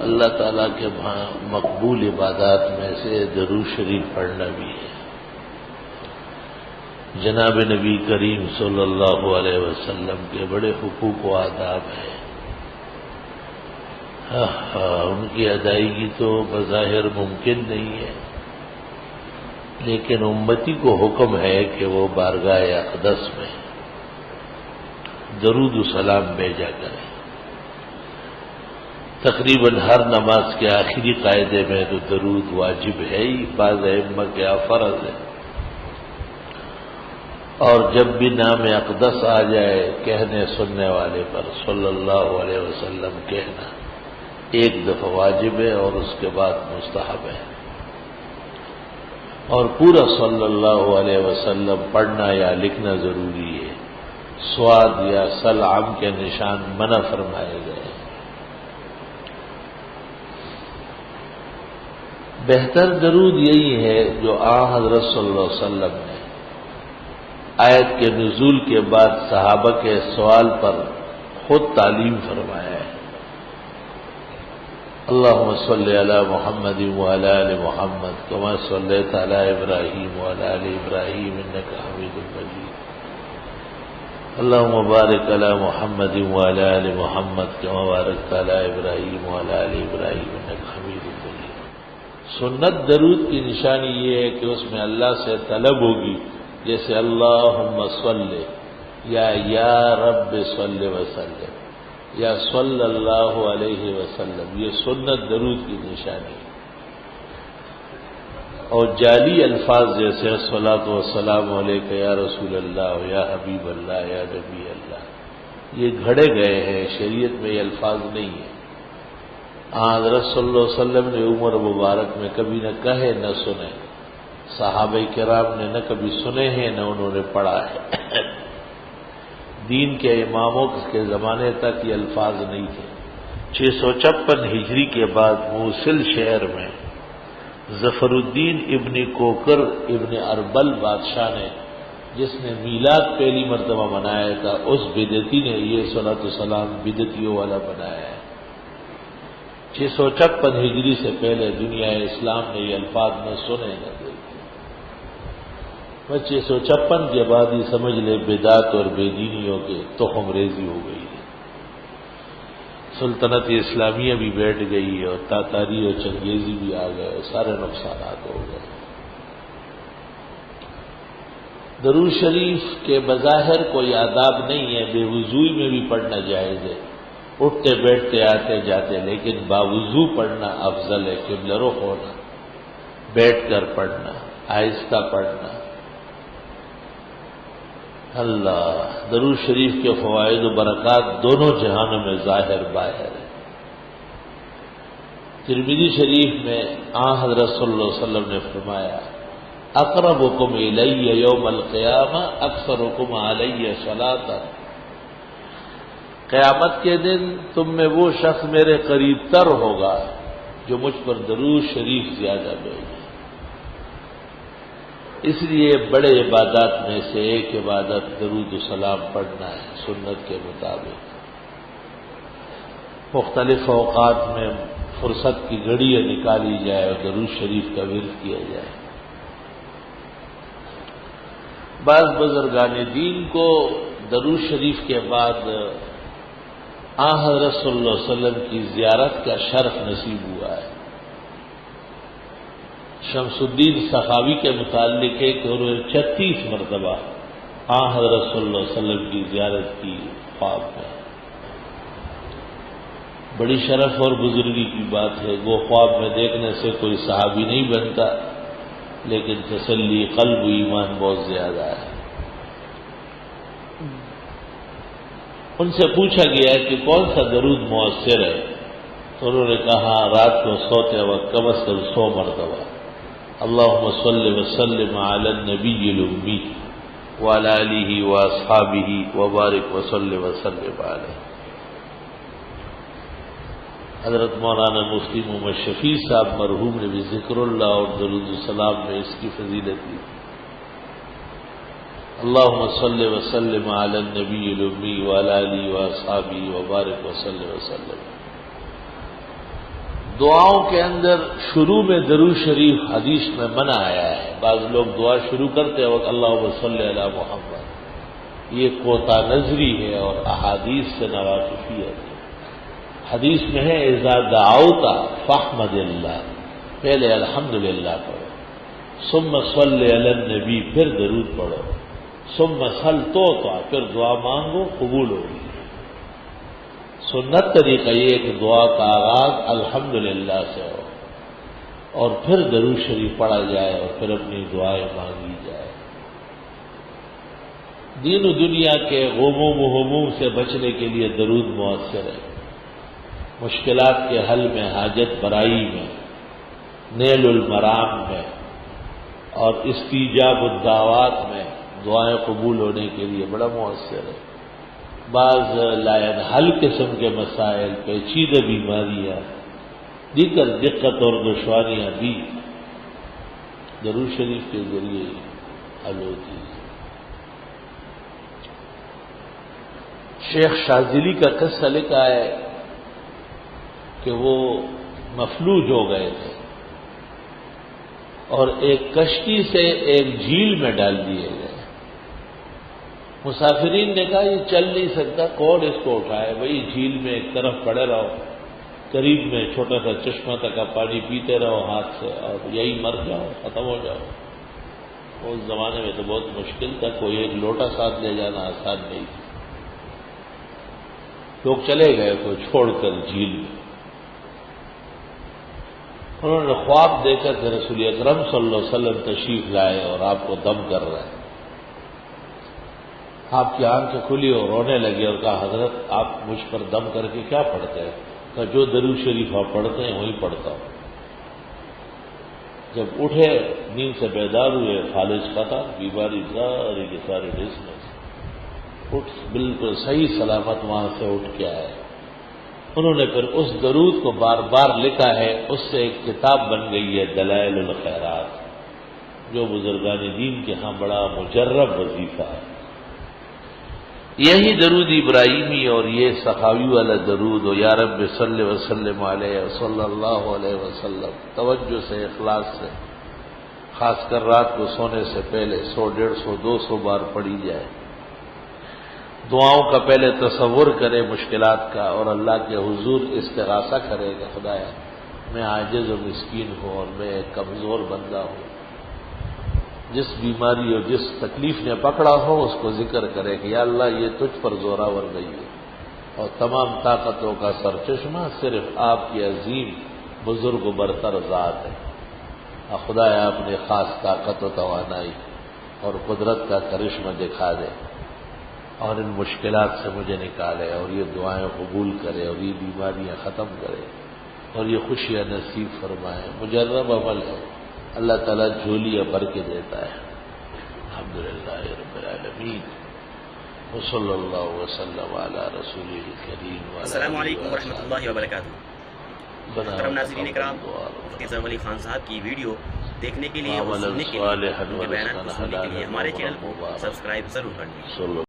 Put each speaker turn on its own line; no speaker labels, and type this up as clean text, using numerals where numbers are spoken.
اللہ تعالیٰ کے مقبول عبادات میں سے درود شریف پڑھنا بھی ہے۔ جناب نبی کریم صلی اللہ علیہ وسلم کے بڑے حقوق و آداب ہیں، ان کی ادائیگی تو بظاہر ممکن نہیں ہے، لیکن امتی کو حکم ہے کہ وہ بارگاہ اقدس میں درود و سلام بھیجا کریں۔ تقریباً ہر نماز کے آخری قاعدے میں تو درود واجب ہے ہی، بعض ائمہ کے فرض ہے، اور جب بھی نام اقدس آ جائے کہنے سننے والے پر صلی اللہ علیہ وسلم کہنا ایک دفعہ واجب ہے اور اس کے بعد مستحب ہے، اور پورا صلی اللہ علیہ وسلم پڑھنا یا لکھنا ضروری ہے۔ سواد یا سلام کے نشان منع فرمائے گئے۔ بہتر درود یہی ہے جو حضرت صلی اللہ علیہ وسلم نے آیت کے نزول کے بعد صحابہ کے سوال پر خود تعلیم فرمایا ہے۔ اللہم صلی علی محمد وعلی آل محمد کما صلیت علی ابراہیم وعلی آل ابراہیم انک حمید مجید، اللہم بارک علی محمد وعلی آل محمد کما بارکت علی ابراہیم وعلی آل ابراہیم انک حمید مجید۔ سنت درود کی نشانی یہ ہے کہ اس میں اللہ سے طلب ہوگی، جیسے اللہم صلی یا رب صلی وسلم یا صلی اللہ علیہ وسلم، یہ سنت درود کی نشانی ہے۔ اور جعلی الفاظ جیسے الصلاۃ والسلام علیک یا رسول اللہ یا حبیب اللہ یا نبی اللہ، یہ گھڑے گئے ہیں، شریعت میں یہ الفاظ نہیں ہیں۔ حضرت صلی اللہ علیہ وسلم نے عمر مبارک میں کبھی نہ کہے نہ سنے، صحابہ کرام نے نہ کبھی سنے ہیں نہ انہوں نے پڑھا ہے۔ دین کے اماموں کے زمانے تک یہ الفاظ نہیں تھے۔ 656 ہجری کے بعد موصل شہر میں ظفر الدین ابن کوکر ابن اربل بادشاہ نے، جس نے میلاد پہلی مرتبہ منایا تھا، اس بدعتی نے یہ صلاۃ والسلام بدعتیوں والا بنایا ہے۔ 656 ہجری سے پہلے دنیا اسلام نے یہ الفاظ نہ سنے نہ دیکھے۔ 656 کے بعد ہی سمجھ لے بدعت اور بے دینیوں کے تخم ریزی ہو گئی ہے۔ سلطنت اسلامیہ بھی بیٹھ گئی اور تاتاری اور چنگیزی بھی آ گئے، سارے نقصانات ہو گئے۔ درود شریف کے بظاہر کوئی آداب نہیں ہے، بے وضوئی میں بھی پڑھنا جائز ہے، اٹھتے بیٹھتے آتے جاتے، لیکن باوضو پڑھنا افضل ہے، قبلہ رخ ہونا، بیٹھ کر پڑھنا، آہستہ پڑھنا۔ اللہ درود شریف کے فوائد و برکات دونوں جہانوں میں ظاہر باہر ہے۔ ترمذی شریف میں حضرت صلی اللہ علیہ وسلم نے فرمایا، اقربکم الی یوم القیامہ اکثرکم علی صلاۃ، قیامت کے دن تم میں وہ شخص میرے قریب تر ہوگا جو مجھ پر درود شریف زیادہ بھیجے۔ اس لیے بڑے عبادات میں سے ایک عبادت درود و سلام پڑھنا ہے سنت کے مطابق۔ مختلف اوقات میں فرصت کی گھڑیاں نکالی جائے اور درود شریف کا ورد کیا جائے۔ بعض بزرگان دین کو درود شریف کے بعد حضرت صلی اللہ علیہ وسلم کی زیارت کا شرف نصیب ہوا ہے۔ شمس الدین سخاوی کے متعلق ہے کہ انہوں نے 36 مرتبہ حضرت صلی اللہ علیہ وسلم کی زیارت کی خواب میں۔ بڑی شرف اور بزرگی کی بات ہے، وہ خواب میں دیکھنے سے کوئی صحابی نہیں بنتا، لیکن تسلی قلب و ایمان بہت زیادہ ہے۔ ان سے پوچھا گیا کہ کون سا درود مؤثر ہے، تو انہوں نے کہا رات کو سوتے وقت کم از کم 100 مرتبہ اللہم صلی وسلم علی النبی الامی وعلی آلہ واصحابہ وبارک وسلم وسلم علیہ۔ حضرت مولانا مفتی محمد شفیع صاحب مرحوم نے بھی ذکر اللہ اور درود السلام میں اس کی فضیلت دی۔ اللہم صلی وسلم علی النبی الامی وعلی آلہ واصحابہ وبارک وسلم وسلم۔ دعاؤں کے اندر شروع میں درود شریف حدیث میں منع آیا ہے. بعض لوگ دعا شروع کرتے وقت اللہم صلی علی محمد، یہ کوتا نظری ہے اور احادیث سے ناواقفیت ہے. حدیث میں ہے اذا دعوت فاحمد اللہ، پہلے الحمدللہ پڑھو، ثم صلی علی النبی، پھر درود پڑھو، ثم صل تو پھر دعا مانگو قبول ہوگی. سنت طریقہ یہ کہ دعا کا آغاز الحمدللہ سے ہو اور پھر درود شریف پڑھا جائے اور پھر اپنی دعائیں مانگی جائے. دین و دنیا کے غموم و ہموم سے بچنے کے لیے درود مؤثر ہے. مشکلات کے حل میں، حاجت برائی میں، نیل المرام میں اور استجاب الدعوات میں دعائیں قبول ہونے کے لیے بڑا مؤثر ہے. بعض لا حل قسم کے مسائل، پیچیدہ بیماریاں، دیگر دقت اور دشواریاں بھی درود شریف کے ذریعے حل ہوتی ہیں. شیخ شاذلی کا قصہ لکھا ہے کہ وہ مفلوج ہو گئے تھے اور ایک کشتی سے ایک جھیل میں ڈال دیے گئے. مسافرین نے کہا یہ چل نہیں سکتا، کون اس کو اٹھائے؟ وہی جھیل میں ایک طرف پڑے رہو، قریب میں چھوٹا سا چشمہ تک کا پانی پیتے رہو ہاتھ سے اور یہی مر جاؤ، ختم ہو جاؤ. اس زمانے میں تو بہت مشکل تھا، کوئی ایک لوٹا ساتھ لے جانا آسان نہیں تھا. لوگ چلے گئے کو چھوڑ کر جھیل میں. انہوں نے خواب دیکھا کہ رسول اکرم صلی اللہ علیہ وسلم تشریف لائے اور آپ کو دم کر رہے ہیں. آپ کی آنکھیں کھلی اور رونے لگے اور کہا حضرت آپ مجھ پر دم کر کے کیا پڑھتے ہیں؟ کہا جو درود شریف آپ پڑھتے ہیں وہی پڑھتا ہوں. جب اٹھے نیند سے بیدار ہوئے، فالج ختم، بیماری ساری کے سارے ڈسمس، اٹھ بالکل صحیح سلامت وہاں سے اٹھ کے آئے. انہوں نے پھر اس درود کو بار بار لکھا ہے، اس سے ایک کتاب بن گئی ہے دلائل الخیرات، جو بزرگان دین کے ہاں بڑا مجرب وظیفہ ہے. یہی درود ابراہیمی اور یہ سخاوی والا درود ہو، یا رب صلی وسلم علیہ صلی اللہ علیہ وسلم، توجہ سے، اخلاص سے، خاص کر رات کو سونے سے پہلے 100، 150، 200 بار پڑھی جائے. دعاؤں کا پہلے تصور کرے مشکلات کا اور اللہ کے حضور استغاثہ کرے کہ خدایا میں عاجز و مسکین ہوں اور میں ایک کمزور بندہ ہوں. جس بیماری اور جس تکلیف نے پکڑا ہو اس کو ذکر کرے کہ یا اللہ یہ تجھ پر زوراور نہیں ہے اور تمام طاقتوں کا سرچشمہ صرف آپ کی عظیم بزرگ و برتر ذات ہے. اور خدایا اپنی خاص طاقت و توانائی اور قدرت کا کرشمہ دکھا دے اور ان مشکلات سے مجھے نکالے اور یہ دعائیں قبول کرے اور یہ بیماریاں ختم کرے اور یہ خوشیاں نصیب فرمائے. مجرب عمل ہے، اللہ تعالیٰ جھولیاں بھر کے دیتا ہے. الحمدللہ رب العالمین وصلی اللہ وسلم علی رسولہ الکریم.
السلام علیکم ورحمۃ اللہ وبرکاتہ. محترم ناظرین کرام، مفتی اظہر علی خان صاحب کی ویڈیو دیکھنے کے لیے اور سننے کے لیے، ان کے بیانات کو سننے کے لیے ہمارے چینل کو سبسکرائب ضرور کر لیں.